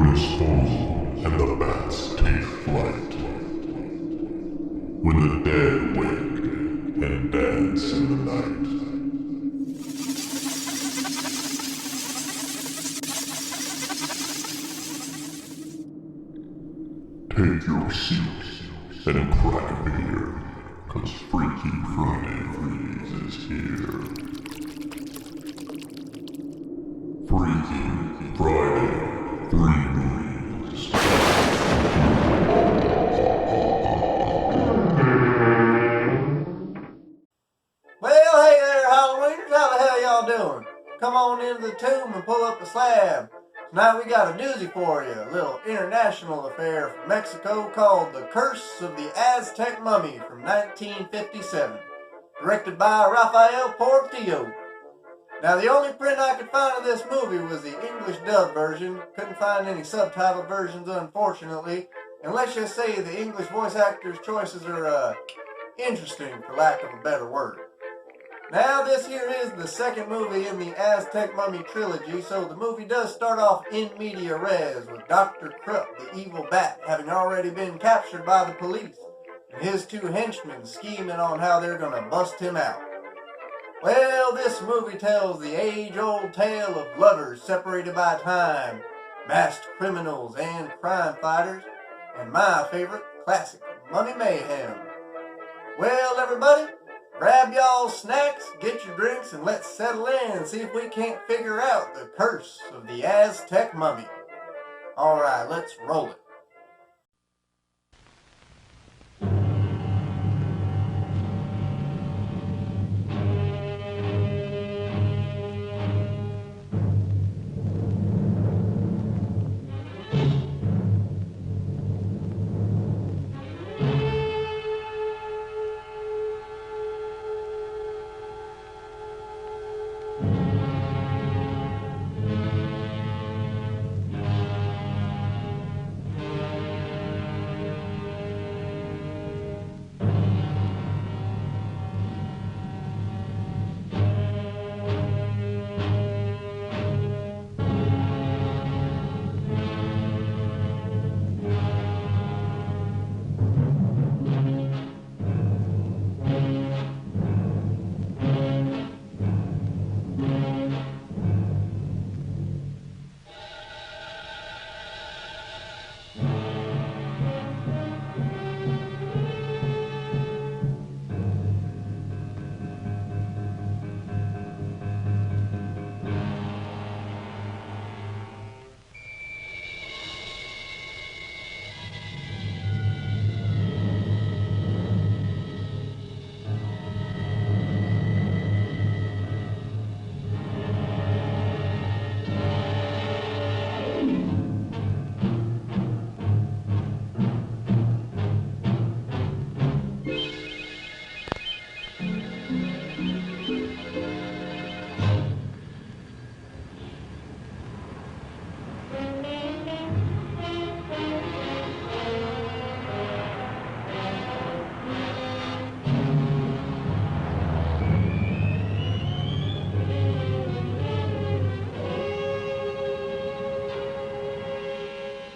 curtain is closed and the bats take flight. When the dead wake and dance in the night. Take your seat and crack a beer, 'cause Freaky Friday Freebie is here. Freaky Friday Freebies. Well, hey there, Halloweeniers. How the hell y'all doing? Come on into the tomb and pull up the slab. Tonight we got a doozy for you, a little international affair from Mexico called The Curse of the Aztec Mummy from 1957, directed by Rafael Portillo. Now, the only print I could find of this movie was the English dub version. Couldn't find any subtitle versions, unfortunately. And let's just say the English voice actors' choices are, interesting, for lack of a better word. Now, this here is the second movie in the Aztec Mummy trilogy, so the movie does start off in media res, with Dr. Krupp, the evil bat, having already been captured by the police, and his two henchmen scheming on how they're gonna bust him out. Well, this movie tells the age-old tale of lovers separated by time, masked criminals and crime fighters, and my favorite, classic mummy mayhem. Well, everybody, grab y'all snacks, get your drinks, and let's settle in and see if we can't figure out the curse of the Aztec Mummy. Alright, let's roll it.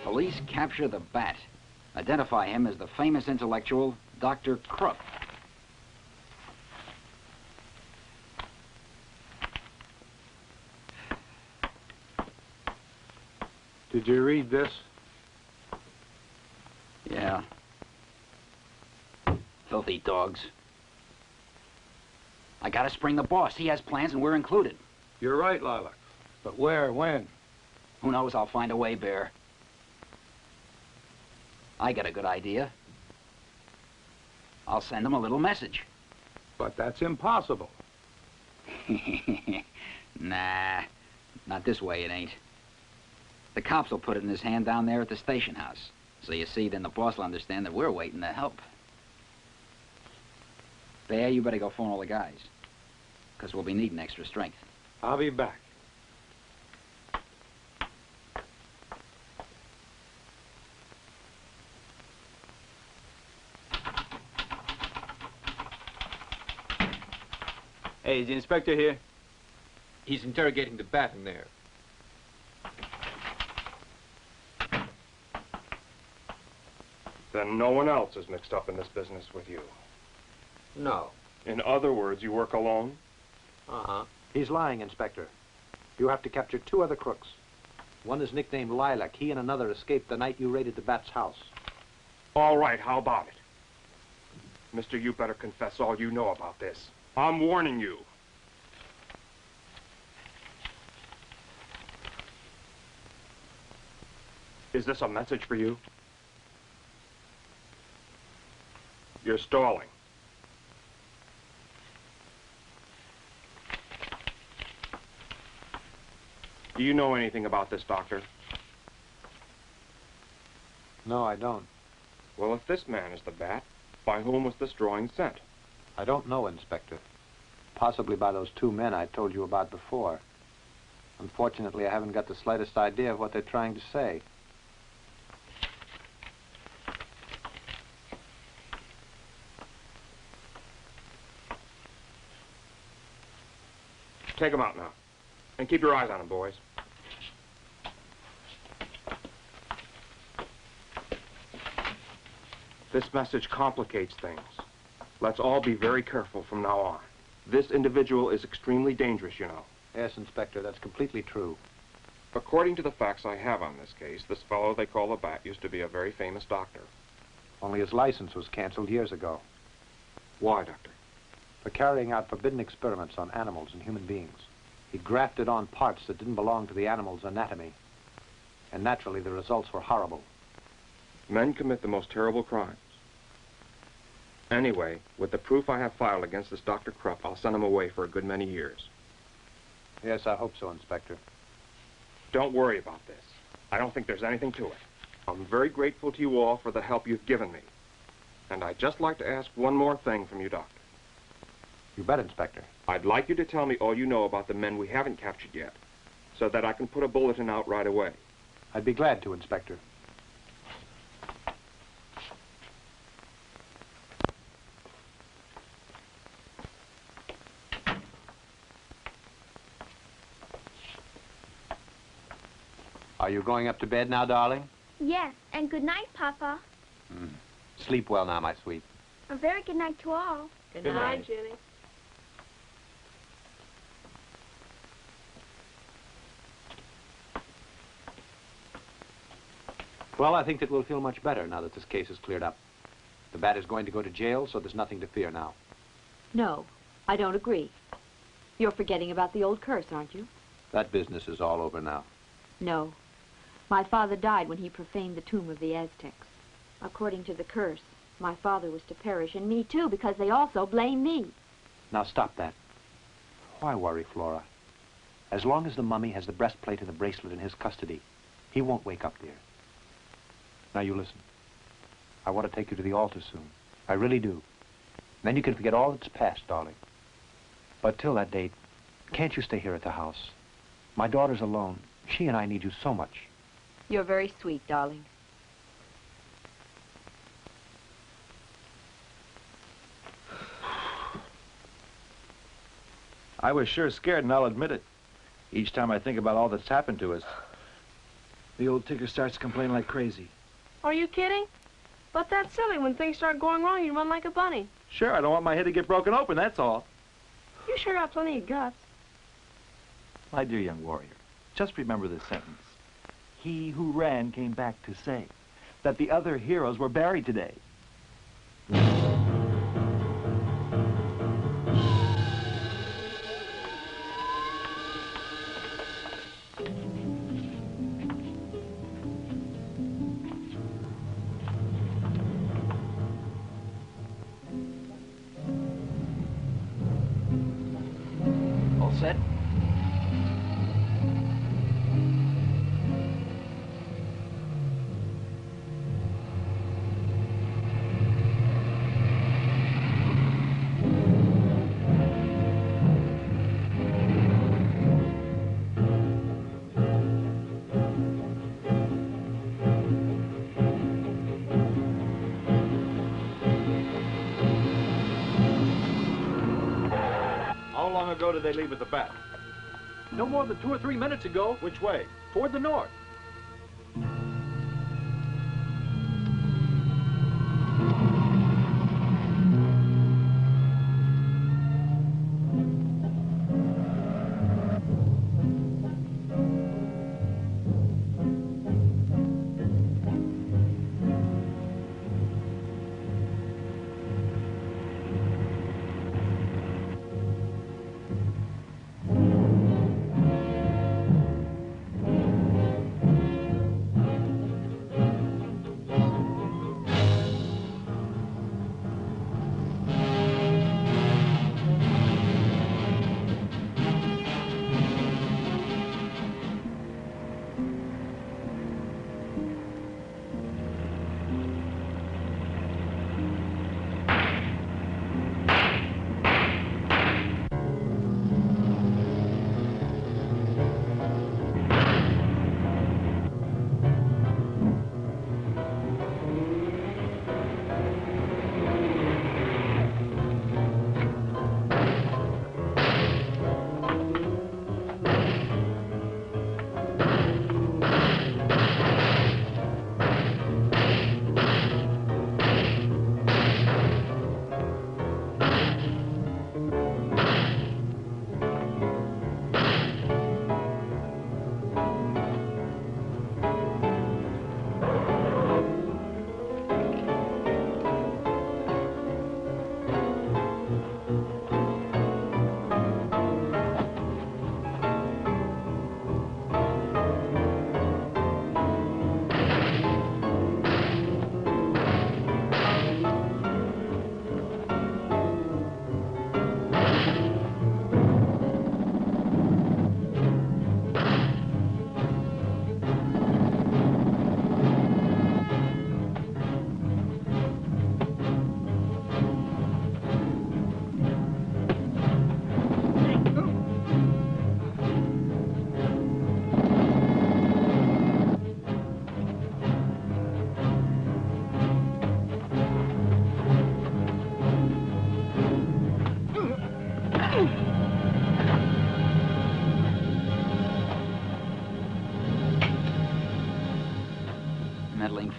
Police capture the bat. Identify him as the famous intellectual Dr. Krupp. Did you read this? Yeah. Filthy dogs. I gotta spring the boss. He has plans and we're included. You're right, Lilac. But where, when? Who knows? I'll find a way, Bear. I got a good idea. I'll send him a little message. But that's impossible. Nah, not this way it ain't. The cops will put it in his hand down there at the station house. So you see, then the boss will understand that we're waiting to help. Bear, you better go phone all the guys. Because we'll be needing extra strength. I'll be back. Hey, is the inspector here? He's interrogating the bat in there. Then no one else is mixed up in this business with you. No. In other words, you work alone? Uh-huh. He's lying, Inspector. You have to capture 2 other crooks. One is nicknamed Lilac. He and another escaped the night you raided the Bat's house. All right, how about it? Mister, you better confess all you know about this. I'm warning you. Is this a message for you? You're stalling. Do you know anything about this, Doctor? No, I don't. Well, if this man is the Bat, by whom was this drawing sent? I don't know, Inspector. Possibly by those 2 men I told you about before. Unfortunately, I haven't got the slightest idea of what they're trying to say. Take him out now. And keep your eyes on him, boys. This message complicates things. Let's all be very careful from now on. This individual is extremely dangerous, you know. Yes, Inspector, that's completely true. According to the facts I have on this case, this fellow they call the Bat used to be a very famous doctor. Only his license was canceled years ago Why, Doctor? for carrying out forbidden experiments on animals and human beings. He grafted on parts that didn't belong to the animal's anatomy. And naturally, the results were horrible. Men commit the most terrible crimes. Anyway, with the proof I have filed against this Dr. Krupp, I'll send him away for a good many years. Yes, I hope so, Inspector. Don't worry about this. I don't think there's anything to it. I'm very grateful to you all for the help you've given me. And I'd just like to ask one more thing from you, Doctor. You bet, Inspector. I'd like you to tell me all you know about the men we haven't captured yet, so that I can put a bulletin out right away. I'd be glad to, Inspector. Are you going up to bed now, darling? Yes, and good night, Papa. Sleep well now, my sweet. A very good night to all. Good Good night, night. Jenny. Well, I think that we'll feel much better now that this case is cleared up. The Bat is going to go to jail, so there's nothing to fear now. No, I don't agree. You're forgetting about the old curse, aren't you? That business is all over now. No. My father died when he profaned the tomb of the Aztecs. According to the curse, my father was to perish, and me too, because they also blame me. Now stop that. Why worry, Flora? As long as the mummy has the breastplate and the bracelet in his custody, he won't wake up there. Now you listen. I want to take you to the altar soon. I really do. Then you can forget all that's past, darling. But till that date, can't you stay here at the house? My daughter's alone. She and I need you so much. You're very sweet, darling. I was sure scared, and I'll admit it. Each time I think about all that's happened to us, the old ticker starts complaining like crazy. Are you kidding? But that's silly. When things start going wrong, you run like a bunny. Sure, I don't want my head to get broken open, that's all. You sure got plenty of guts. My dear young warrior, just remember this sentence. He who ran came back to say that the other heroes were buried today. All set? How long ago did they leave with the Bat? No more than 2 or 3 minutes ago. Which way? Toward the north.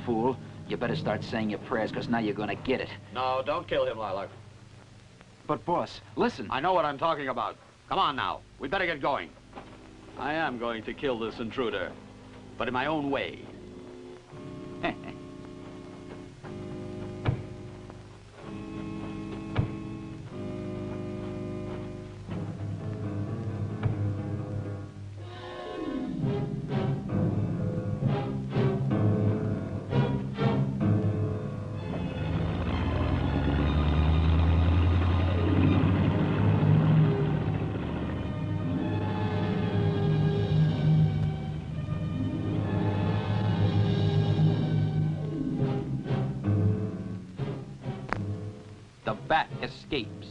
fool. You better start saying your prayers, because now you're gonna get it. No, don't kill him, Lilac. But, boss, listen. I know what I'm talking about. Come on now. We better get going. I am going to kill this intruder, but in my own way. The bat escapes.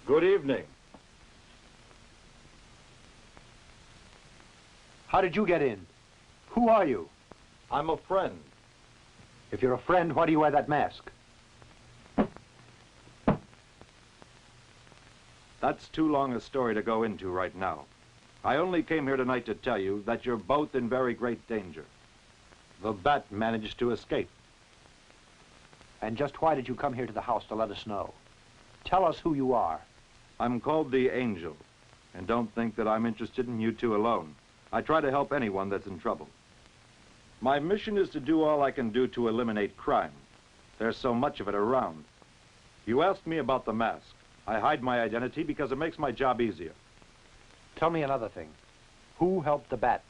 Good evening. How did you get in? Who are you? I'm a friend. If you're a friend, why do you wear that mask? That's too long a story to go into right now. I only came here tonight to tell you that you're both in very great danger. The bat managed to escape. And just why did you come here to the house to let us know? Tell us who you are. I'm called the Angel, and don't think that I'm interested in you two alone. I try to help anyone that's in trouble. My mission is to do all I can do to eliminate crime. There's so much of it around. You asked me about the mask. I hide my identity because it makes my job easier. Tell me another thing. Who helped the bat?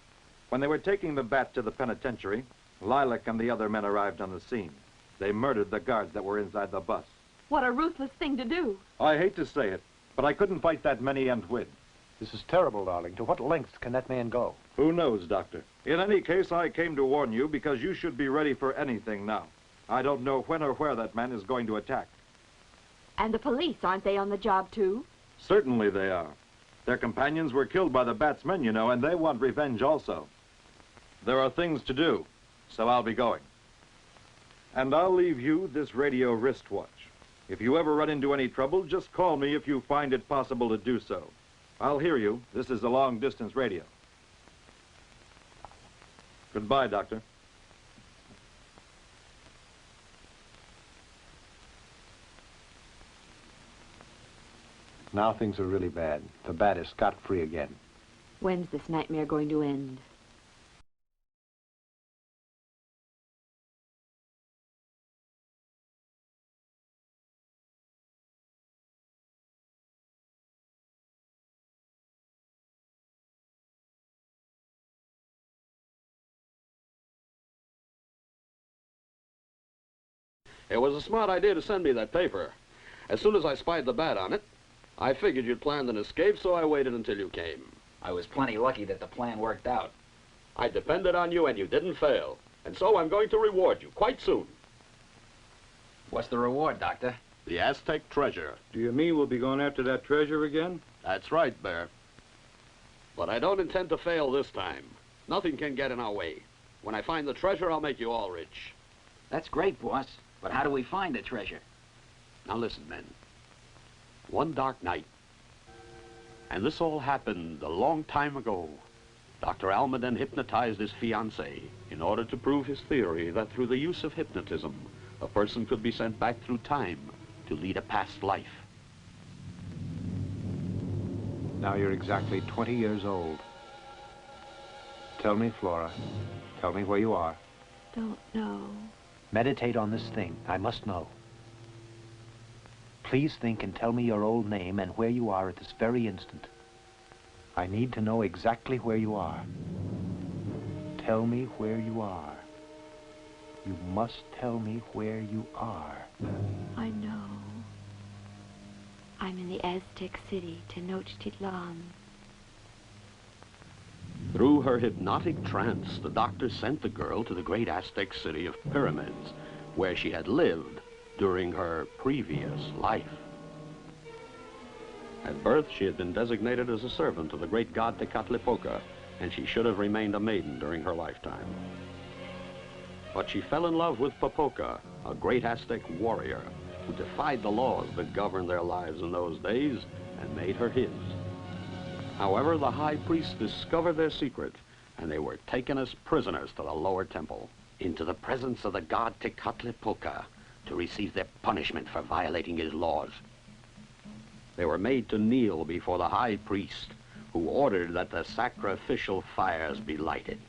When they were taking the bat to the penitentiary, Lilac and the other men arrived on the scene. They murdered the guards that were inside the bus. What a ruthless thing to do. I hate to say it, but I couldn't fight that many and win. This is terrible, darling. To what lengths can that man go? Who knows, Doctor? In any case, I came to warn you because you should be ready for anything now. I don't know when or where that man is going to attack. And the police, aren't they on the job, too? Certainly they are. Their companions were killed by the bat's men, you know, and they want revenge also. There are things to do, so I'll be going. And I'll leave you this radio wristwatch. If you ever run into any trouble, just call me if you find it possible to do so. I'll hear you. This is a long-distance radio. Goodbye, Doctor. Now things are really bad. The bat is scot-free again. When's this nightmare going to end? It was a smart idea to send me that paper. As soon as I spied the bat on it, I figured you'd planned an escape, so I waited until you came. I was plenty lucky that the plan worked out. I depended on you, and you didn't fail. And so I'm going to reward you quite soon. What's the reward, Doctor? The Aztec treasure. Do you mean we'll be going after that treasure again? That's right, Bear. But I don't intend to fail this time. Nothing can get in our way. When I find the treasure, I'll make you all rich. That's great, boss. But how do we find the treasure? Now listen, men. One dark night, and this all happened a long time ago, Dr. Almaden hypnotized his fiancée in order to prove his theory that through the use of hypnotism, a person could be sent back through time to lead a past life. Now you're exactly 20 years old. Tell me, Flora. Tell me where you are. Don't know. Meditate on this thing. I must know. Please think and tell me your old name and where you are at this very instant. I need to know exactly where you are. Tell me where you are. You must tell me where you are. I know. I'm in the Aztec city, Tenochtitlan. Through her hypnotic trance, the doctor sent the girl to the great Aztec city of pyramids, where she had lived during her previous life. At birth, she had been designated as a servant of the great god Tecatlipoca, and she should have remained a maiden during her lifetime. But she fell in love with Popoca, a great Aztec warrior, who defied the laws that governed their lives in those days and made her his. However, the high priest discovered their secret, and they were taken as prisoners to the lower temple, into the presence of the god Tecatlipoca, to receive their punishment for violating his laws. They were made to kneel before the high priest, who ordered that the sacrificial fires be lighted.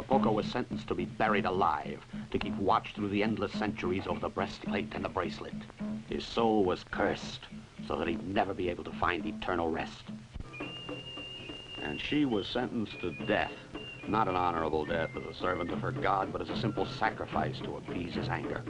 Poco was sentenced to be buried alive, to keep watch through the endless centuries over the breastplate and the bracelet. His soul was cursed, so that he'd never be able to find eternal rest. And she was sentenced to death, not an honorable death as a servant of her god, but as a simple sacrifice to appease his anger.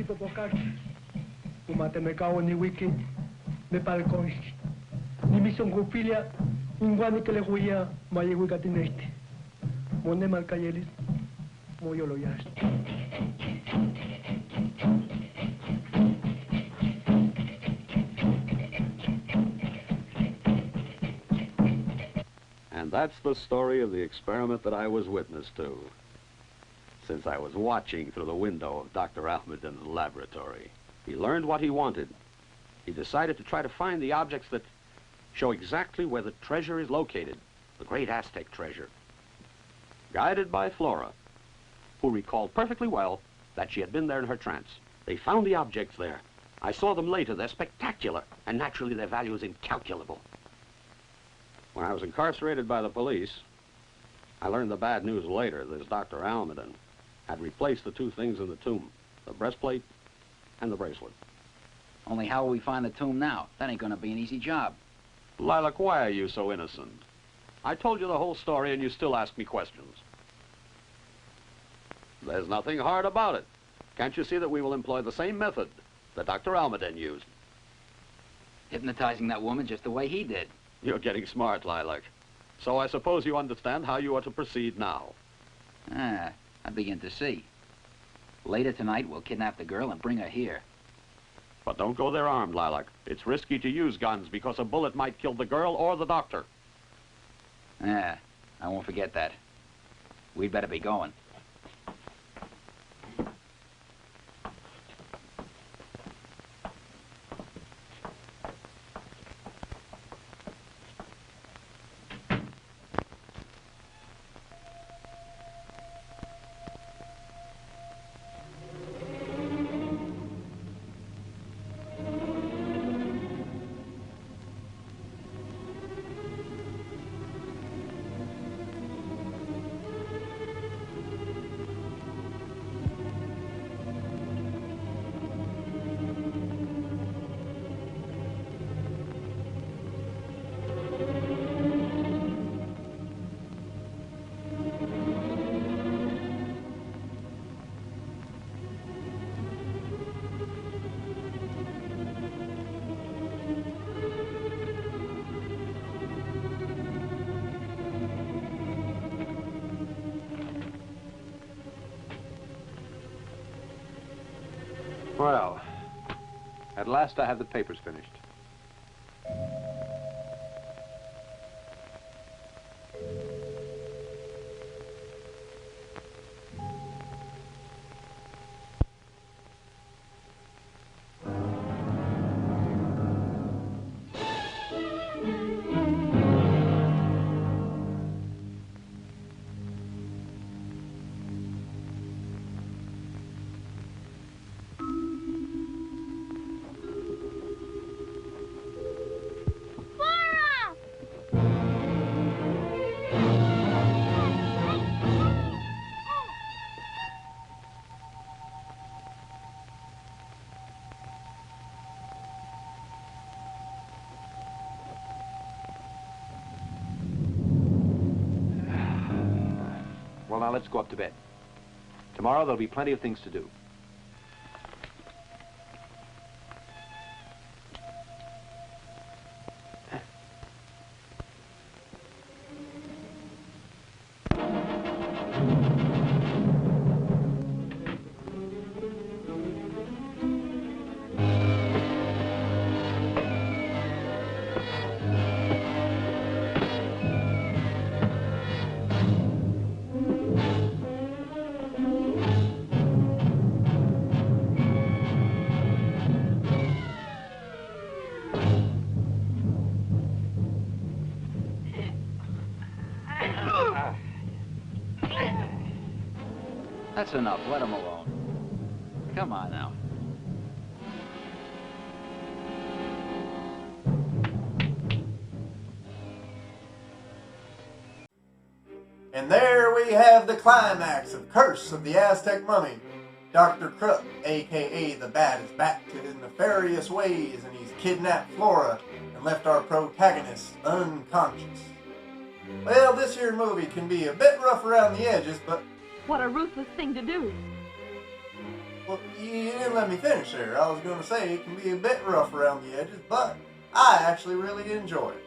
Popokaki, umate me kawo ni wiki, me palkoi, ni mission gupilia, ingwani que le huía, maye wigatineste, mone malcayelis, moyo lo yas. And that's the story of the experiment that I was witness to, since I was watching through the window of Dr. Almaden's laboratory. He learned what he wanted. He decided to try to find the objects that show exactly where the treasure is located, the great Aztec treasure. Guided by Flora, who recalled perfectly well that she had been there in her trance. They found the objects there. I saw them later. They're spectacular, and naturally their value is incalculable. When I was incarcerated by the police, I learned the bad news later. This Dr. Almaden had replaced the two things in the tomb, the breastplate and the bracelet. Only how will we find the tomb now? That ain't gonna be an easy job. Lilac, why are you so innocent? I told you the whole story and you still ask me questions. There's nothing hard about it. Can't you see that we will employ the same method that Dr. Almaden used? Hypnotizing that woman just the way he did. You're getting smart, Lilac. So I suppose you understand how you are to proceed now. Ah, I begin to see. Later tonight, we'll kidnap the girl and bring her here. But don't go there armed, Lilac. It's risky to use guns because a bullet might kill the girl or the doctor. Ah, I won't forget that. We'd better be going. Well, at last I have the papers finished. Well, now let's go up to bed. Tomorrow there'll be plenty of things to do. That's enough. Let him alone. Come on now. And there we have the climax of Curse of the Aztec Mummy. Dr. Crook, a.k.a. the Bat, is back to his nefarious ways, and he's kidnapped Flora and left our protagonist unconscious. Well, this here movie can be a bit rough around the edges, but... What a ruthless thing to do. Well, you didn't let me finish there. I was going to say it can be a bit rough around the edges, but I actually really enjoy it.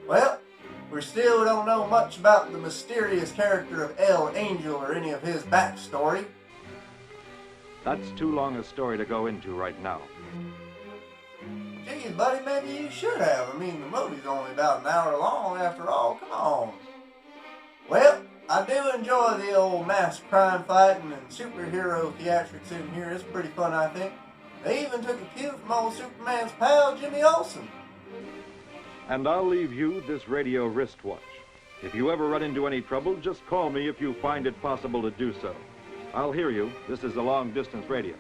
Well, we still don't know much about the mysterious character of El Angel or any of his backstory. That's too long a story to go into right now. Geez, buddy, maybe you should have. I mean, the movie's only about an hour long after all. Come on. Well, I do enjoy the old masked crime fighting and superhero theatrics in here. It's pretty fun, I think. They even took a cue from old Superman's pal, Jimmy Olsen. And I'll leave you this radio wristwatch. If you ever run into any trouble, just call me if you find it possible to do so. I'll hear you. This is a long-distance radio.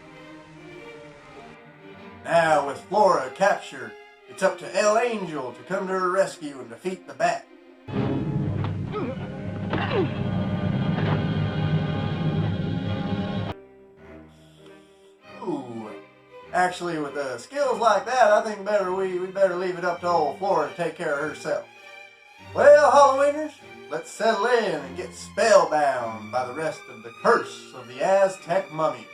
Now, with Flora captured, it's up to El Angel to come to her rescue and defeat the Bat. Ooh. Actually, with skills like that, I think we better leave it up to old Flora to take care of herself. Well, Halloweeniers, let's settle in and get spellbound by the rest of the Curse of the Aztec Mummy.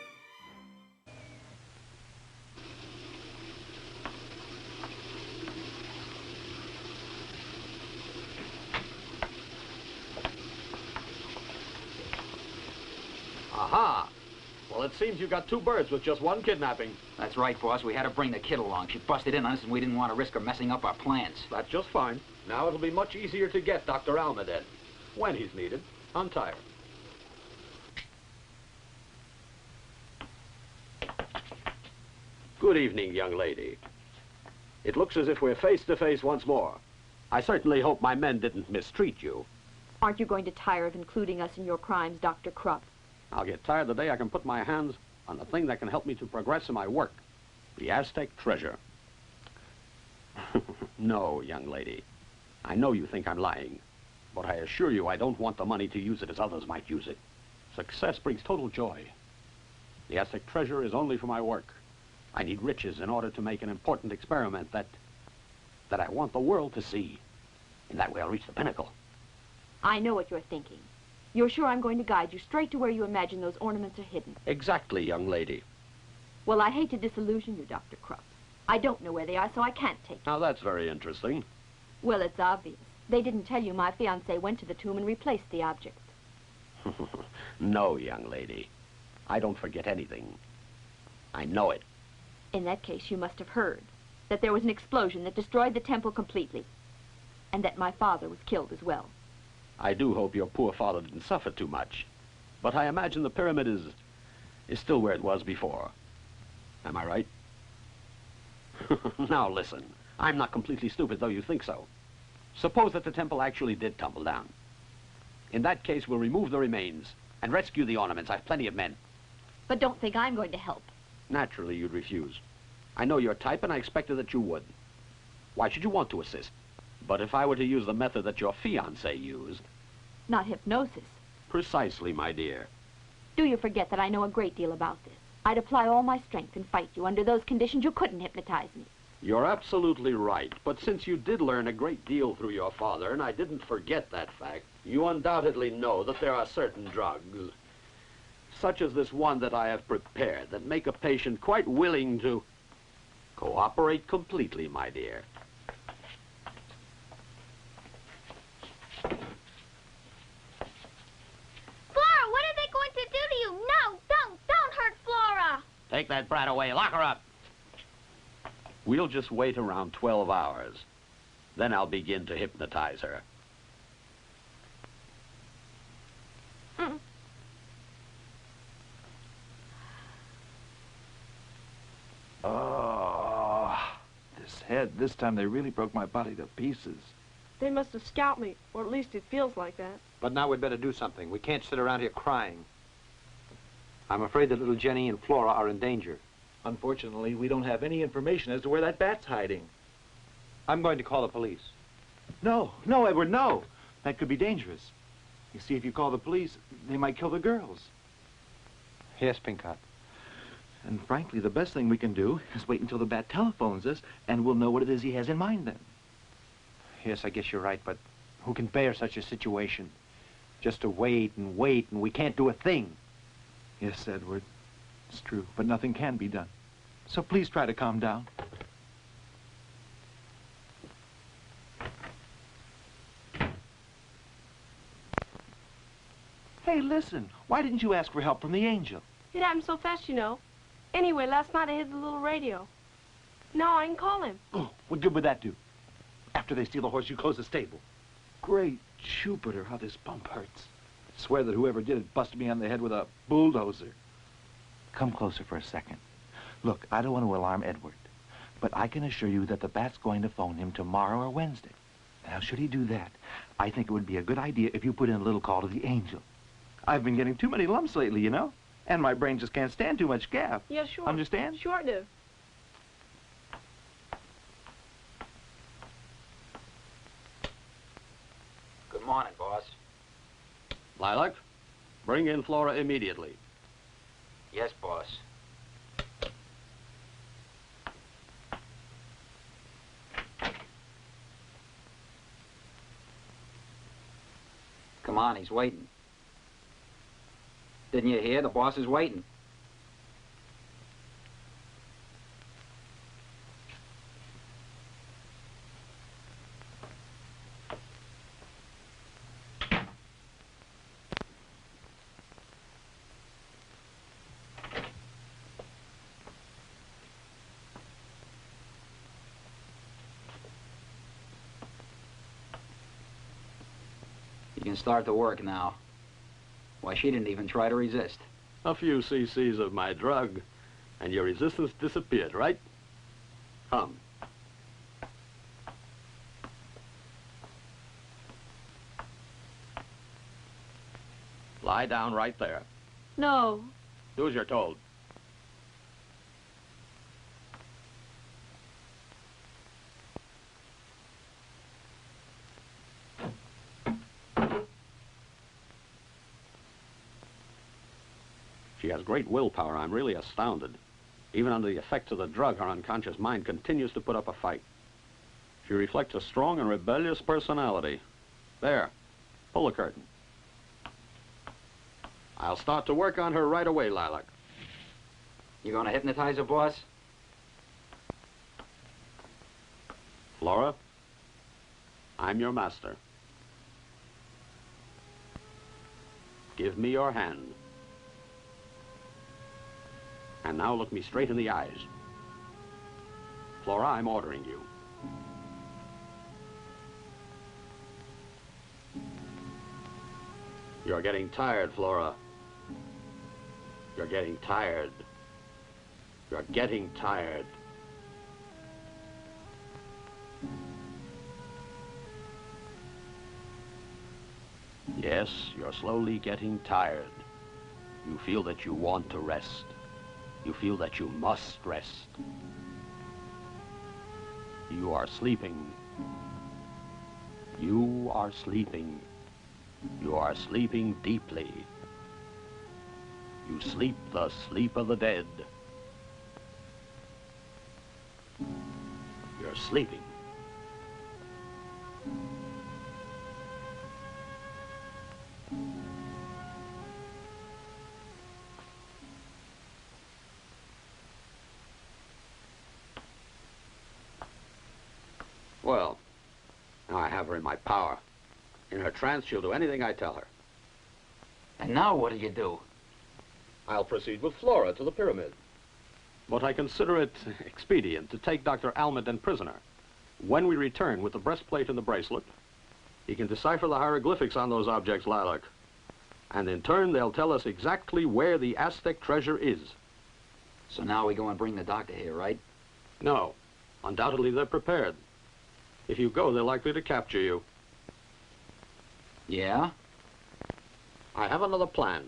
Aha! Well, it seems you got two birds with just one kidnapping. That's right, boss. We had to bring the kid along. She busted in on us, and we didn't want to risk her messing up our plans. That's just fine. Now it'll be much easier to get Dr. Almaden when he's needed. Untie her. Good evening, young lady. It looks as if we're face to face once more. I certainly hope my men didn't mistreat you. Aren't you going to tire of including us in your crimes, Dr. Krupp? I'll get tired the day I can put my hands on the thing that can help me to progress in my work. The Aztec treasure. No, young lady. I know you think I'm lying, but I assure you I don't want the money to use it as others might use it. Success brings total joy. The Aztec treasure is only for my work. I need riches in order to make an important experiment that I want the world to see. In that way I'll reach the pinnacle. I know what you're thinking. You're sure I'm going to guide you straight to where you imagine those ornaments are hidden. Exactly, young lady. Well, I hate to disillusion you, Dr. Krupp. I don't know where they are, so I can't take you. Now that's very interesting. Well, it's obvious. They didn't tell you my fiancé went to the tomb and replaced the objects. No, young lady. I don't forget anything. I know it. In that case, you must have heard that there was an explosion that destroyed the temple completely, and that my father was killed as well. I do hope your poor father didn't suffer too much. But I imagine the pyramid is still where it was before. Am I right? Now listen, I'm not completely stupid, though you think so. Suppose that the temple actually did tumble down. In that case, we'll remove the remains and rescue the ornaments. I've plenty of men. But don't think I'm going to help. Naturally, you'd refuse. I know your type, and I expected that you would. Why should you want to assist? But if I were to use the method that your fiancé used... Not hypnosis. Precisely, my dear. Do you forget that I know a great deal about this? I'd apply all my strength and fight you. Under those conditions, you couldn't hypnotize me. You're absolutely right. But since you did learn a great deal through your father, and I didn't forget that fact, you undoubtedly know that there are certain drugs, such as this one that I have prepared, that make a patient quite willing to cooperate completely, my dear. Flora, what are they going to do to you? No, don't hurt Flora. Take that brat away. Lock her up. We'll just wait around 12 hours. Then I'll begin to hypnotize her. Oh, this head. This time they really broke my body to pieces. They must have scalped me, or at least it feels like that. But now we'd better do something. We can't sit around here crying. I'm afraid that little Jenny and Flora are in danger. Unfortunately, we don't have any information as to where that bat's hiding. I'm going to call the police. No, Edward, no. That could be dangerous. You see, if you call the police, they might kill the girls. Yes, Pinkott. And frankly, the best thing we can do is wait until the bat telephones us, and we'll know what it is he has in mind then. Yes, I guess you're right, but who can bear such a situation? Just to wait, and we can't do a thing. Yes, Edward. It's true, but nothing can be done. So please try to calm down. Hey, listen. Why didn't you ask for help from the angel? It happened so fast, you know. Anyway, last night I hid the little radio. Now I can call him. Oh, what good would that do? After they steal the horse, you close the stable. Great Jupiter, how this bump hurts. I swear that whoever did it busted me on the head with a bulldozer. Come closer for a second. Look, I don't want to alarm Edward, but I can assure you that the bat's going to phone him tomorrow or Wednesday. Now, should he do that, I think it would be a good idea if you put in a little call to the angel. I've been getting too many lumps lately, you know, and my brain just can't stand too much gap. Yeah, sure. Understand? Sure I do. Good morning, boss. Lilac, bring in Flora immediately. Yes, boss. Come on, he's waiting. Didn't you hear? The boss is waiting. You can start to work now. Why, she didn't even try to resist. A few cc's of my drug, and your resistance disappeared, right? Come. Lie down right there. No. Do as you're told. She has great willpower. I'm really astounded. Even under the effects of the drug, her unconscious mind continues to put up a fight. She reflects a strong and rebellious personality. There. Pull the curtain. I'll start to work on her right away, Lilac. You gonna hypnotize her, boss? Flora, I'm your master. Give me your hand. And now look me straight in the eyes. Flora, I'm ordering you. You're getting tired, Flora. You're getting tired. You're getting tired. Yes, you're slowly getting tired. You feel that you want to rest. You feel that you must rest. You are sleeping. You are sleeping. You are sleeping deeply. You sleep the sleep of the dead. You're sleeping. Well, now I have her in my power. In her trance, she'll do anything I tell her. And now what do you do? I'll proceed with Flora to the pyramid. But I consider it expedient to take Dr. Almaden prisoner. When we return with the breastplate and the bracelet, he can decipher the hieroglyphics on those objects, Lilac. And in turn, they'll tell us exactly where the Aztec treasure is. So now we go and bring the doctor here, right? No. Undoubtedly, they're prepared. If you go, they're likely to capture you. Yeah? I have another plan.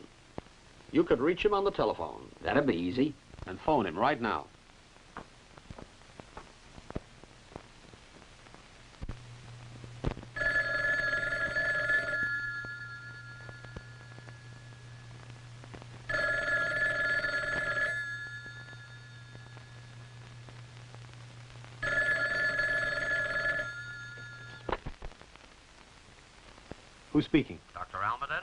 You could reach him on the telephone. That'd be easy. And phone him right now. Who's speaking? Dr. Almaden?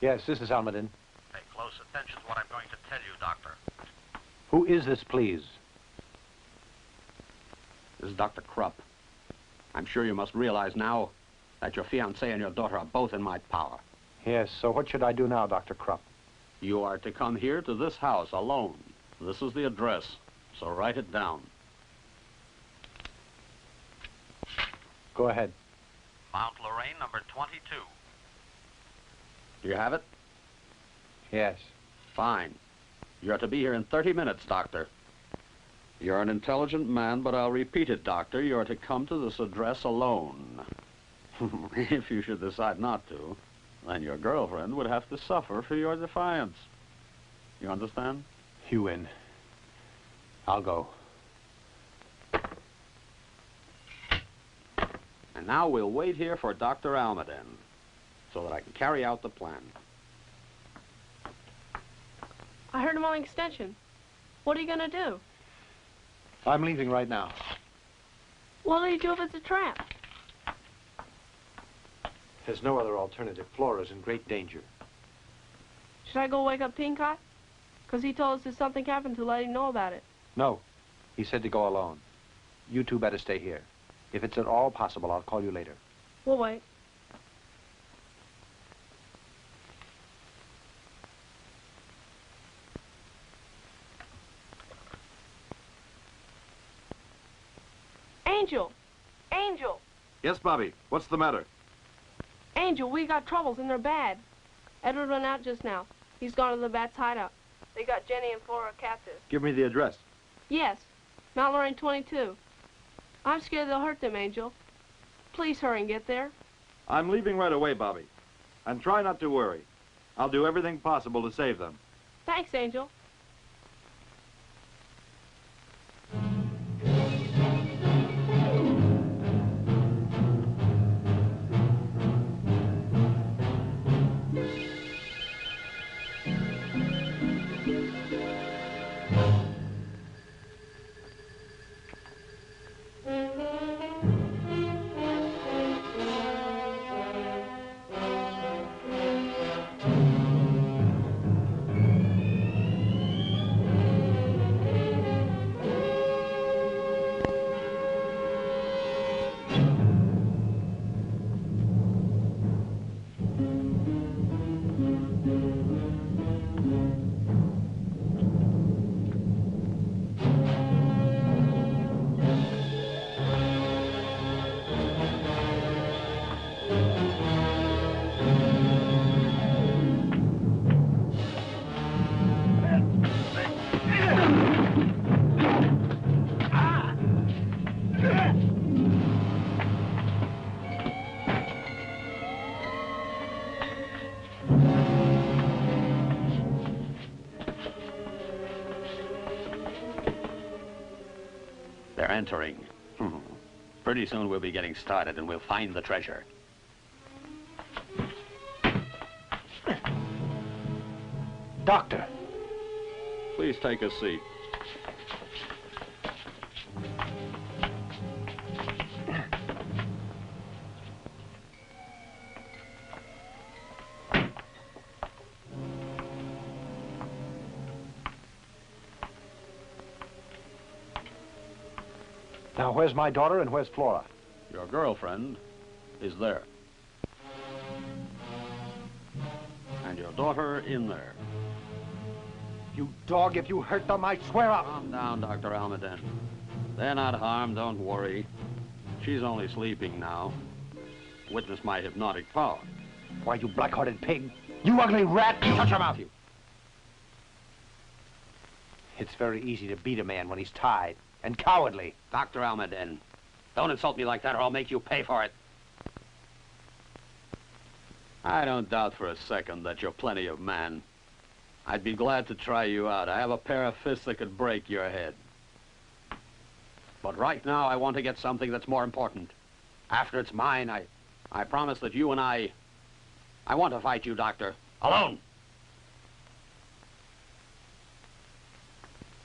Yes, this is Almaden. Pay close attention to what I'm going to tell you, Doctor. Who is this, please? This is Dr. Krupp. I'm sure you must realize now that your fiancée and your daughter are both in my power. Yes, so what should I do now, Dr. Krupp? You are to come here to this house alone. This is the address, so write it down. Go ahead. Mount Lorraine, number 22. Do you have it? Yes. Fine. You're to be here in 30 minutes, Doctor. You're an intelligent man, but I'll repeat it, Doctor. You're to come to this address alone. If you should decide not to, then your girlfriend would have to suffer for your defiance. You understand? You win. I'll go. And now we'll wait here for Dr. Almaden, so that I can carry out the plan. I heard him on extension. What are you gonna do? I'm leaving right now. What'll you do if it's a trap? There's no other alternative. Flora's in great danger. Should I go wake up Pincott? Because he told us if something happened to let him know about it. No. He said to go alone. You two better stay here. If it's at all possible, I'll call you later. We'll wait. Angel! Angel! Yes, Bobby. What's the matter? Angel, we got troubles and they're bad. Edward went out just now. He's gone to the Bats' hideout. They got Jenny and Flora captive. Give me the address. Yes, Mount Lorraine 22. I'm scared they'll hurt them, Angel. Please hurry and get there. I'm leaving right away, Bobby. And try not to worry. I'll do everything possible to save them. Thanks, Angel. They're entering. Pretty soon we'll be getting started and we'll find the treasure. Doctor. Please take a seat. Now, where's my daughter and where's Flora? Your girlfriend is there. And your daughter in there. You dog, if you hurt them, I swear I'll... Calm down, Dr. Almaden. They're not harmed, don't worry. She's only sleeping now. Witness my hypnotic power. Why, you black-hearted pig. You ugly rat! Shut your mouth, you! It's very easy to beat a man when he's tied. And cowardly. Dr. Almaden, don't insult me like that or I'll make you pay for it. I don't doubt for a second that you're plenty of man. I'd be glad to try you out. I have a pair of fists that could break your head. But right now, I want to get something that's more important. After it's mine, I promise that you and I want to fight you, Doctor, alone.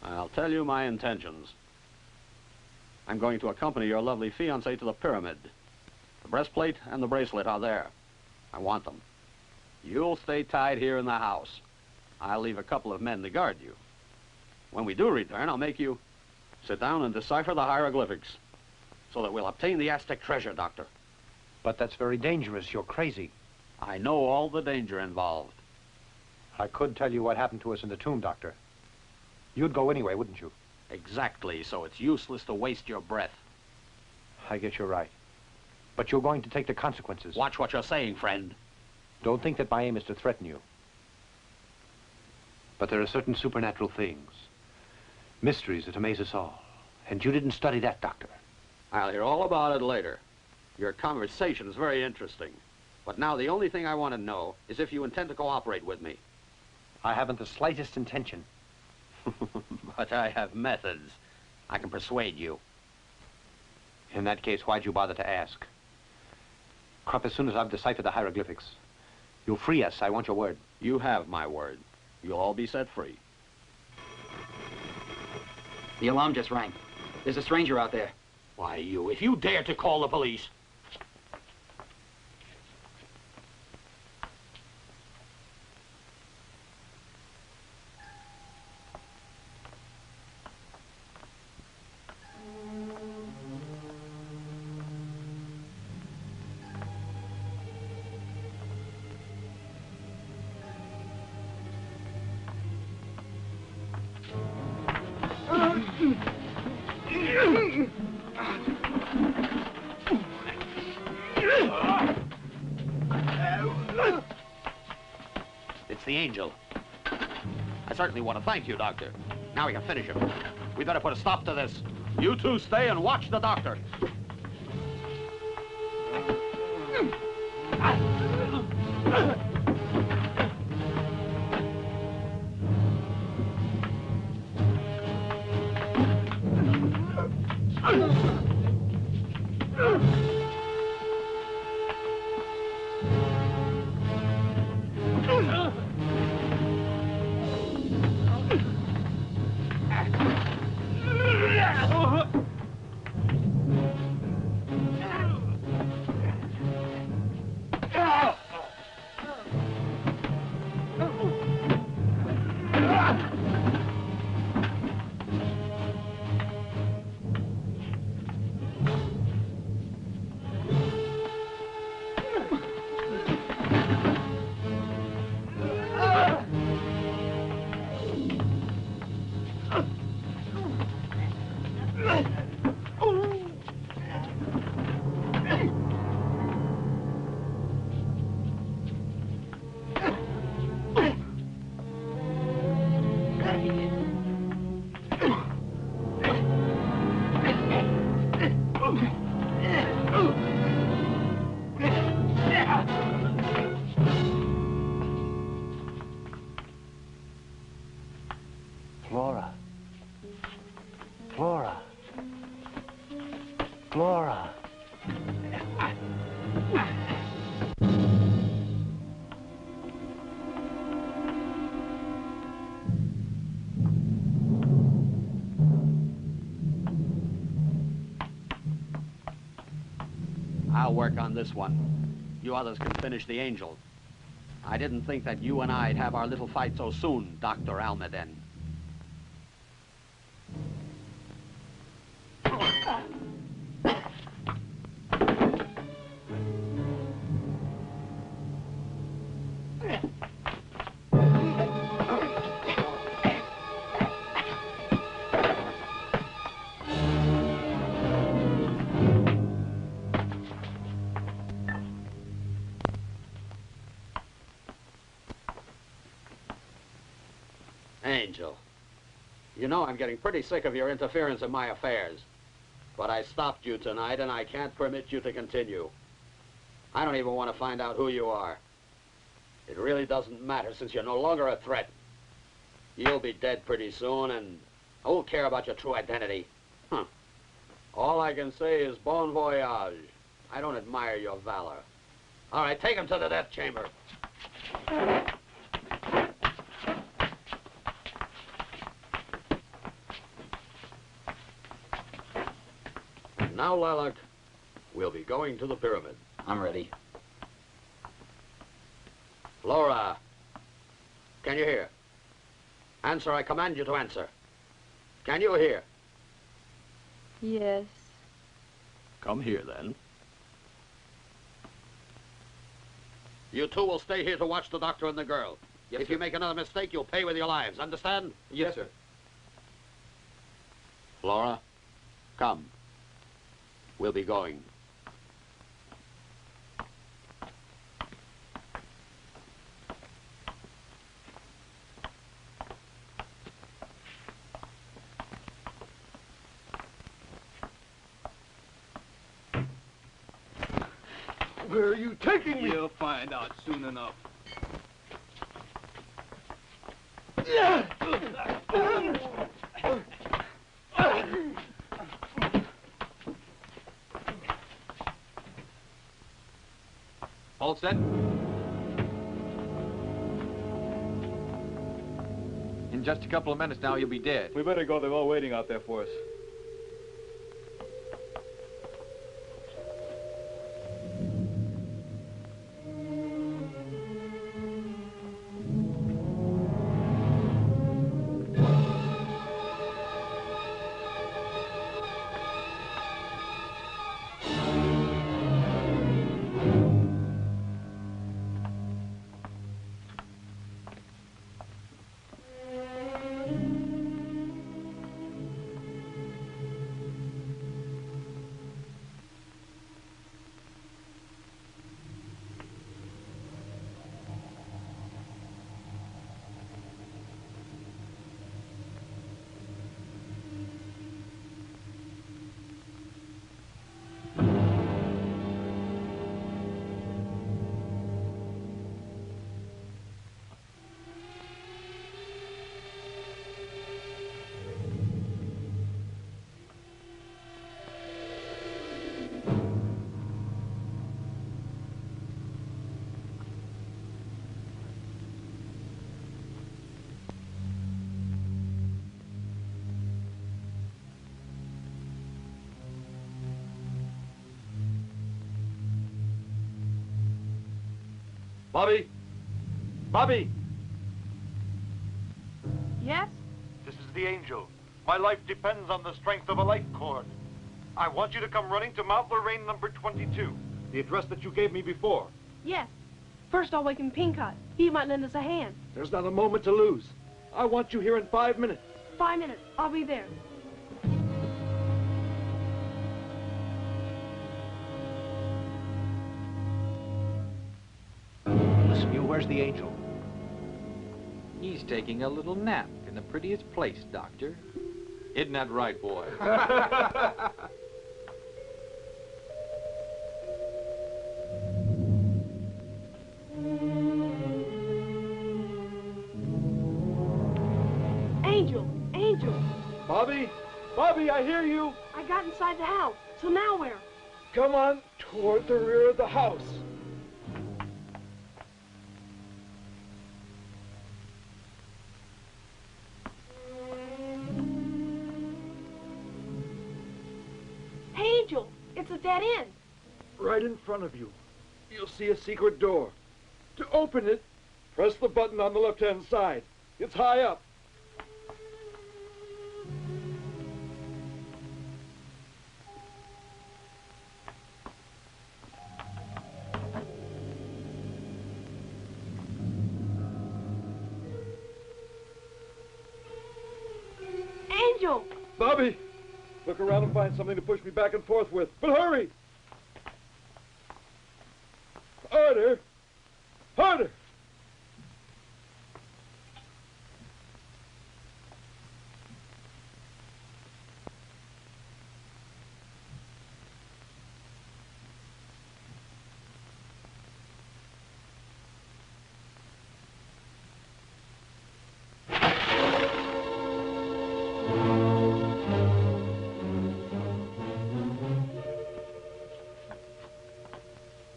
I'll tell you my intentions. I'm going to accompany your lovely fiancée to the pyramid. The breastplate and the bracelet are there. I want them. You'll stay tied here in the house. I'll leave a couple of men to guard you. When we do return, I'll make you sit down and decipher the hieroglyphics so that we'll obtain the Aztec treasure, Doctor. But that's very dangerous. You're crazy. I know all the danger involved. I could tell you what happened to us in the tomb, Doctor. You'd go anyway, wouldn't you? Exactly, so it's useless to waste your breath. I guess you're right. But you're going to take the consequences. Watch what you're saying, friend. Don't think that my aim is to threaten you. But there are certain supernatural things, mysteries that amaze us all. And you didn't study that, Doctor. I'll hear all about it later. Your conversation is very interesting. But now the only thing I want to know is if you intend to cooperate with me. I haven't the slightest intention. But I have methods. I can persuade you. In that case, why'd you bother to ask? Krupp, as soon as I've deciphered the hieroglyphics, you'll free us. I want your word. You have my word. You'll all be set free. The alarm just rang. There's a stranger out there. Why, if you dare to call the police... angel. I certainly want to thank you, Doctor. Now we can finish him. We better put a stop to this. You two stay and watch the doctor. Flora. Flora. Flora. I'll work on this one. You others can finish the angel. I didn't think that you and I'd have our little fight so soon, Dr. Almaden. Angel, you know I'm getting pretty sick of your interference in my affairs. But I stopped you tonight, and I can't permit you to continue. I don't even want to find out who you are. It really doesn't matter, since you're no longer a threat. You'll be dead pretty soon, and I won't care about your true identity. Huh. All I can say is bon voyage. I don't admire your valor. All right, take him to the death chamber. Now, Lilac, we'll be going to the pyramid. I'm ready. Flora, can you hear? Answer, I command you to answer. Can you hear? Yes. Come here, then. You two will stay here to watch the doctor and the girl. Yes, if sir. you make another mistake, you'll pay with your lives. Understand? Yes, sir. Flora, come. We'll be going. Where are you taking me? You'll find out soon enough. All set? In just a couple of minutes now, you'll be dead. We better go. They're all waiting out there for us. Bobby? Bobby! Yes? This is the Angel. My life depends on the strength of a light cord. I want you to come running to Mount Lorraine number 22, the address that you gave me before. Yes. First I'll waken Pink Eye. He might lend us a hand. There's not a moment to lose. I want you here in 5 minutes. 5 minutes. I'll be there. Listen, you, where's the Angel? He's taking a little nap in the prettiest place, Doctor. Isn't that right, boy? Angel! Angel! Bobby? Bobby, I hear you. I got inside the house. So now where? Come on, toward the rear of the house. Hey, Angel! It's a dead end. Right in front of you, you'll see a secret door. To open it, press the button on the left-hand side. It's high up. Angel! Bobby, look around and find something to push me back and forth with. But hurry! Harder! Harder!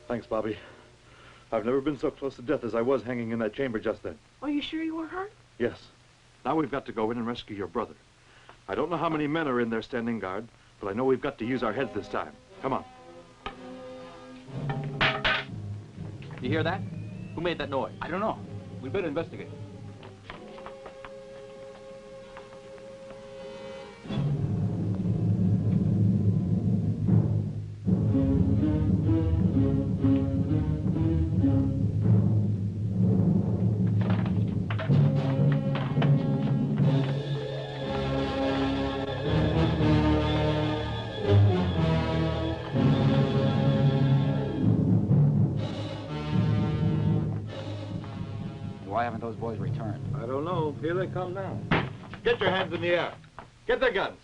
Thanks, Bobby. I've never been so close to death as I was hanging in that chamber just then. Are you sure you weren't hurt? Yes. Now we've got to go in and rescue your brother. I don't know how many men are in there standing guard, but I know we've got to use our heads this time. Come on. You hear that? Who made that noise? I don't know. We better investigate. Why haven't those boys returned? I don't know. Here they come now. Get your hands in the air. Get their guns.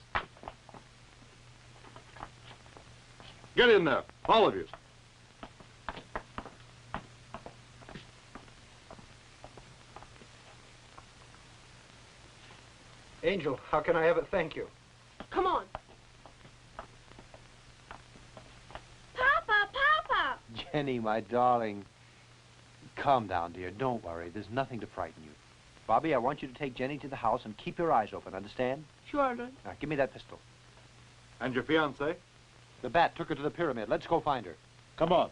Get in there, all of you. Angel, how can I have it thank you? Come on. Papa, Papa! Jenny, my darling. Calm down, dear. Don't worry. There's nothing to frighten you. Bobby, I want you to take Jenny to the house and keep your eyes open, understand? Sure, Dad. Now, give me that pistol. And your fiancée? The bat took her to the pyramid. Let's go find her. Come on.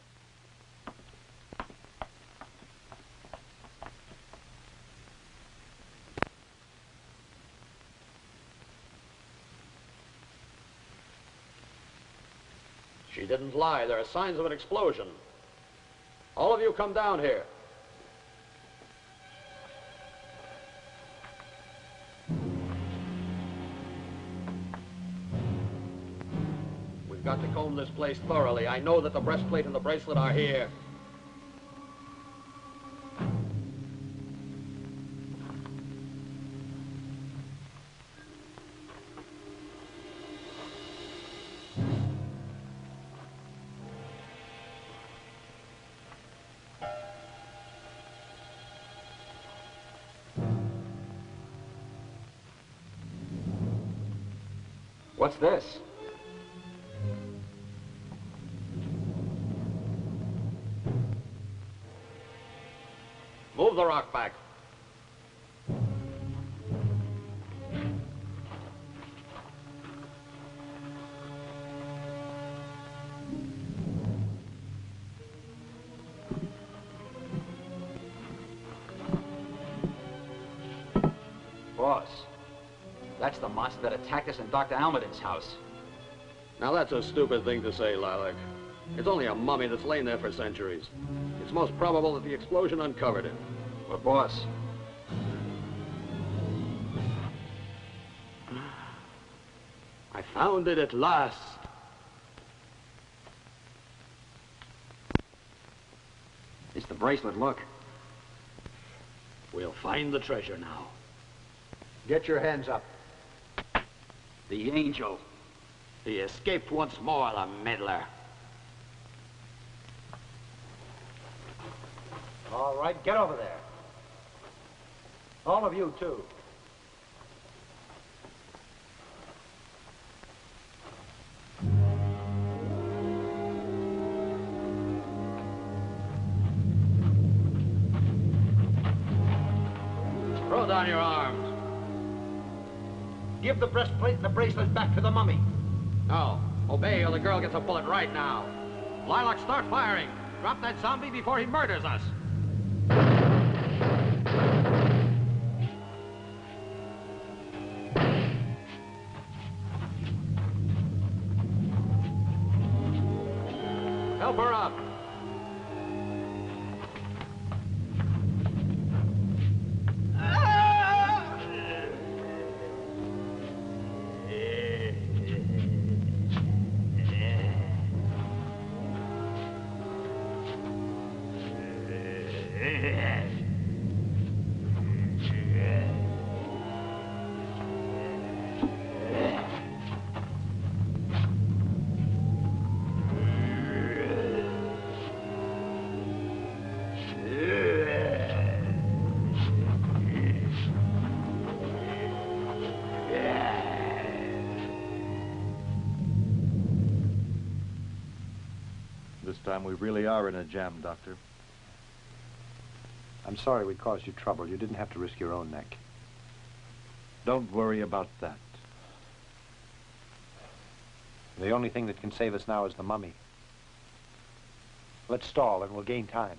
She didn't lie. There are signs of an explosion. All of you come down here. We've got to comb this place thoroughly. I know that the breastplate and the bracelet are here. What's this? Move the rock back. Boss, that's the monster that attacked us in Dr. Almaden's house. Now that's a stupid thing to say, Lilac. It's only a mummy that's lain there for centuries. It's most probable that the explosion uncovered it. But boss, I found it at last. it's the bracelet, look. We'll find the treasure now. Get your hands up. The angel. He escaped once more, the meddler. All right, get over there. All of you, too. Throw down your arms. Give the breastplate and the bracelet back to the mummy. No. Obey or the girl gets a bullet right now. Lilac, start firing. Drop that zombie before he murders us. Help her up. This time we really are in a jam, Doctor. I'm sorry we caused you trouble. You didn't have to risk your own neck. Don't worry about that. The only thing that can save us now is the mummy. Let's stall and we'll gain time.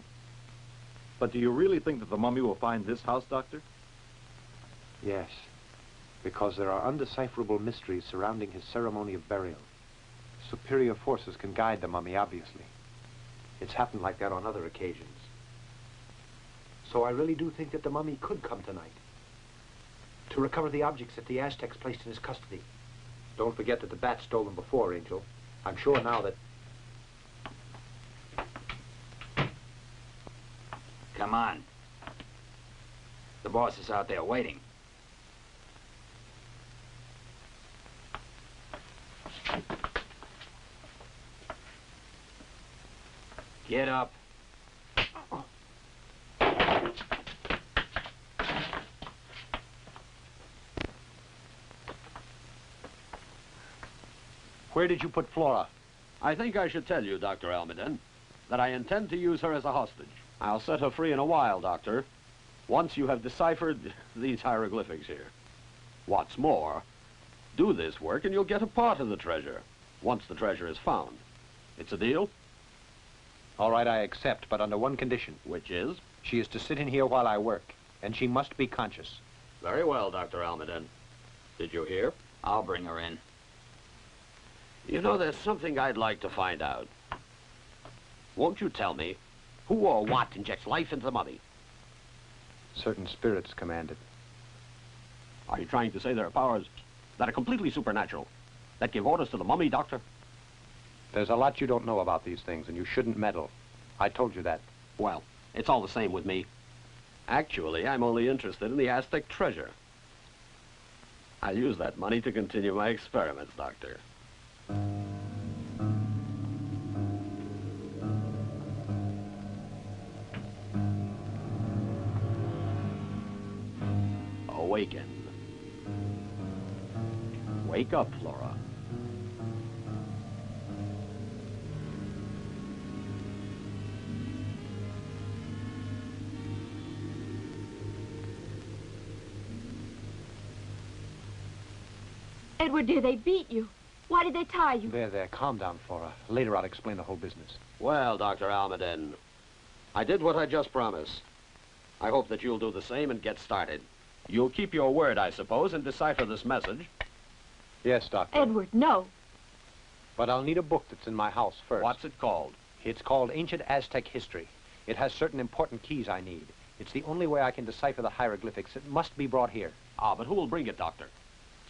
But do you really think that the mummy will find this house, Doctor? Yes, because there are undecipherable mysteries surrounding his ceremony of burial. Superior forces can guide the mummy, obviously. It's happened like that on other occasions. So I really do think that the mummy could come tonight to recover the objects that the Aztecs placed in his custody. Don't forget that the bat stole them before, Angel. I'm sure now that... Come on. The boss is out there waiting. Get up. Where did you put Flora? I think I should tell you, Dr. Almaden, that I intend to use her as a hostage. I'll set her free in a while, Doctor, once you have deciphered these hieroglyphics here. What's more, do this work and you'll get a part of the treasure, once the treasure is found. It's a deal? All right, I accept, but under one condition. Which is? She is to sit in here while I work, and she must be conscious. Very well, Dr. Almaden. Did you hear? I'll bring her in. You know, there's something I'd like to find out. Won't you tell me who or what injects life into the mummy? Certain spirits command it. Are you trying to say there are powers that are completely supernatural, that give orders to the mummy, Doctor? There's a lot you don't know about these things, and you shouldn't meddle. I told you that. Well, it's all the same with me. Actually, I'm only interested in the Aztec treasure. I'll use that money to continue my experiments, Doctor. Awaken. Wake up, Flora. Edward, dear, they beat you. Why did they tie you? There, calm down, Flora. Later I'll explain the whole business. Well, Dr. Almaden, I did what I just promised. I hope that you'll do the same and get started. You'll keep your word, I suppose, and decipher this message. Yes, Doctor. Edward, no. But I'll need a book that's in my house first. What's it called? It's called Ancient Aztec History. It has certain important keys I need. It's the only way I can decipher the hieroglyphics. It must be brought here. Ah, but who will bring it, Doctor?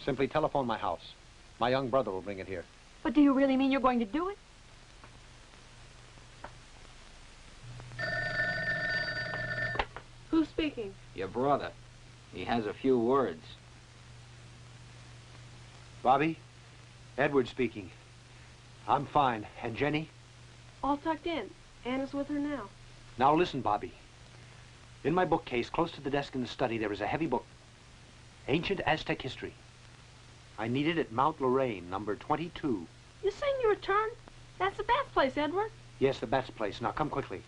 Simply telephone my house. My young brother will bring it here. But do you really mean you're going to do it? Who's speaking? Your brother. He has a few words. Bobby? Edward speaking. I'm fine. And Jenny? All tucked in. Anna's with her now. Now listen, Bobby. In my bookcase, close to the desk in the study, there is a heavy book. Ancient Aztec History. I need it at Mount Lorraine, number 22. You saying you returned? That's the Bats' place, Edward. Yes, the Bats' place. Now come quickly.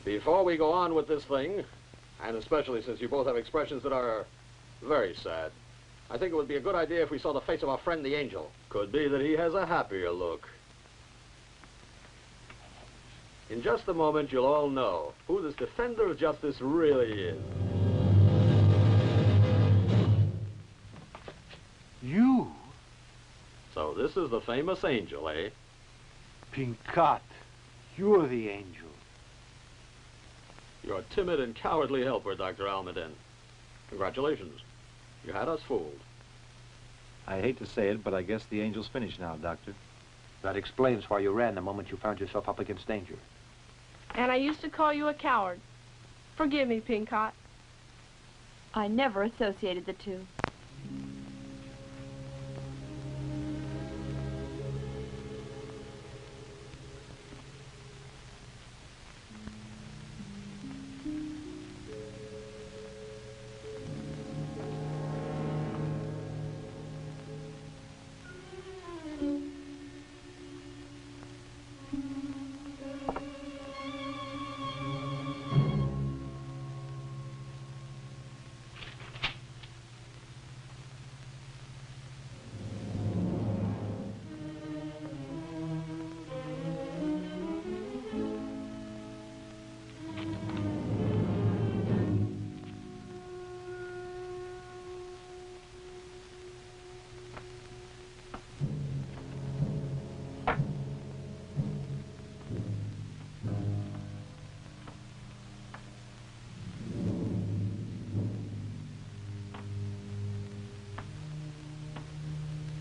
Before we go on with this thing, and especially since you both have expressions that are very sad, I think it would be a good idea if we saw the face of our friend the angel. Could be that he has a happier look. In just a moment, you'll all know who this defender of justice really is. You? So this is the famous angel, eh? Pinkat, you're the angel. Your timid and cowardly helper, Dr. Almaden. Congratulations. You had us fooled. I hate to say it, but I guess the angel's finished now, Doctor. That explains why you ran the moment you found yourself up against danger. And I used to call you a coward. Forgive me, Pincott. I never associated the two.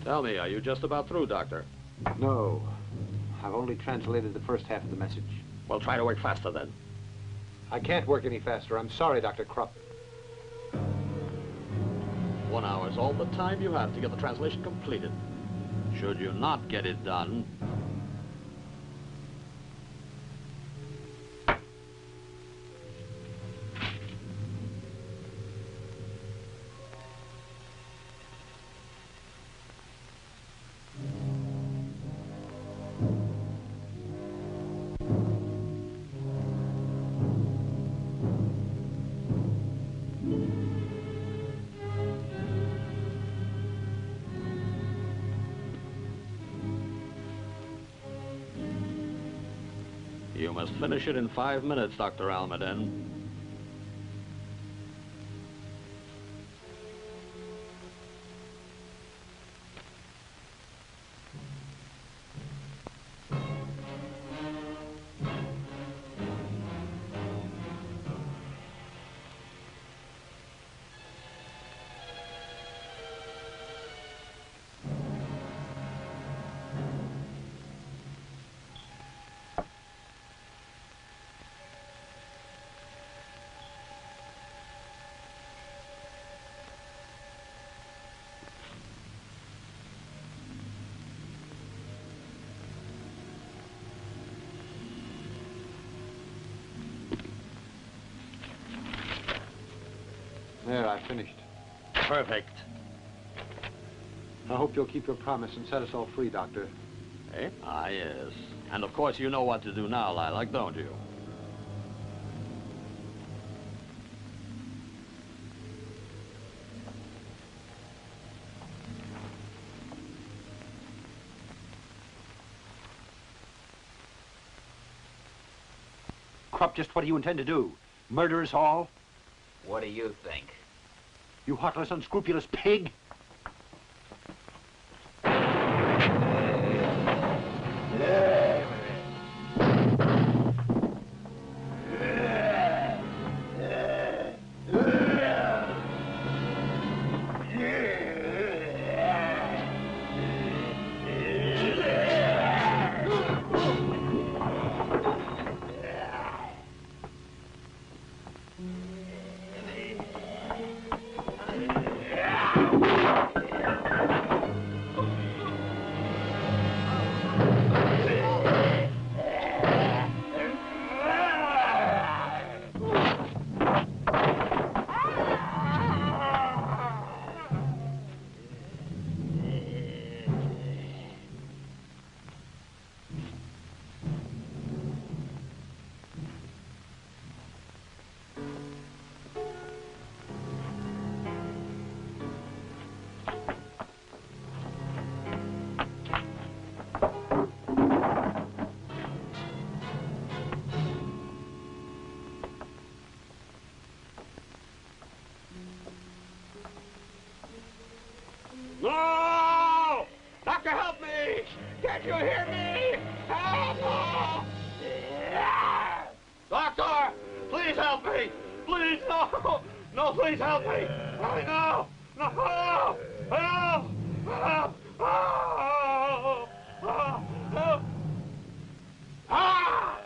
Tell me, are you just about through, Doctor? No. I've only translated the first half of the message. Well, try to work faster, then. I can't work any faster. I'm sorry, Dr. Krupp. 1 hour is all the time you have to get the translation completed. Should you not get it done, you must finish it in 5 minutes, Dr. Almaden. There, I finished. Perfect. I hope you'll keep your promise and set us all free, Doctor. Eh? Ah, yes. And of course you know what to do now, Lilac, don't you? Krupp, just what do you intend to do? Murder us all? What do you think? You heartless, unscrupulous pig! No! Doctor, help me! Can't you hear me? Help! Doctor! Please help me! Please, no! No, please help me! No! No! Help! Help! Help! Help! Help! Ah!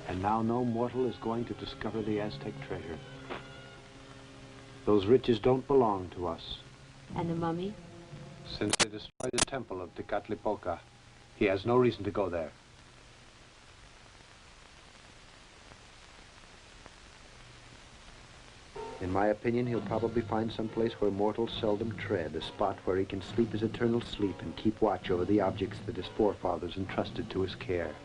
And now no mortal is going to discover the Aztec treasure. Those riches don't belong to us. And the mummy? Since they destroyed the temple of Tecatlipoca, he has no reason to go there. In my opinion, he'll probably find some place where mortals seldom tread, a spot where he can sleep his eternal sleep and keep watch over the objects that his forefathers entrusted to his care.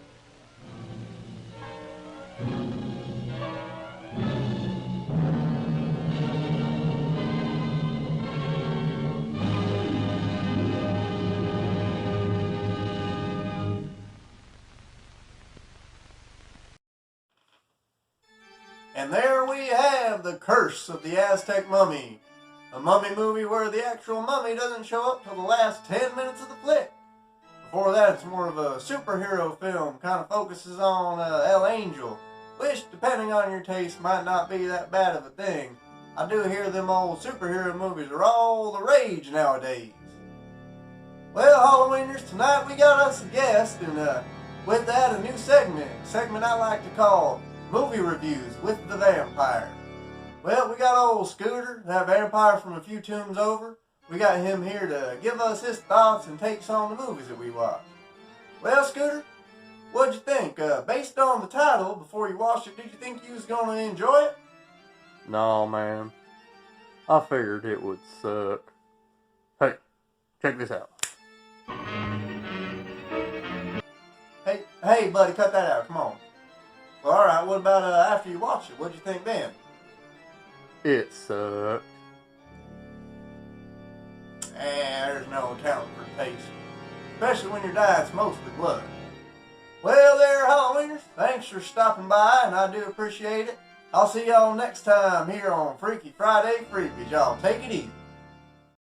And there we have The Curse of the Aztec Mummy. A mummy movie where the actual mummy doesn't show up till the last 10 minutes of the flick. Before that, it's more of a superhero film, kind of focuses on El Angel, which, depending on your taste, might not be that bad of a thing. I do hear them old superhero movies are all the rage nowadays. Well, Halloweeniers, tonight we got us a guest, and with that, a new segment I like to call Movie Reviews with the Vampire. Well, we got old Scooter, that vampire from a few tombs over. We got him here to give us his thoughts and takes on the movies that we watch. Well, Scooter, what'd you think? Based on the title, before you watched it, did you think you was going to enjoy it? No, man. I figured it would suck. Hey, check this out. Hey, buddy, cut that out. Come on. Well, all right. What about after you watch it? What'd you think then? It sucked. There's no talent for taste, especially when your diet's mostly blood. Well, there, Halloweeniers. Thanks for stopping by, and I do appreciate it. I'll see y'all next time here on Freaky Friday Freebie. Y'all take it easy.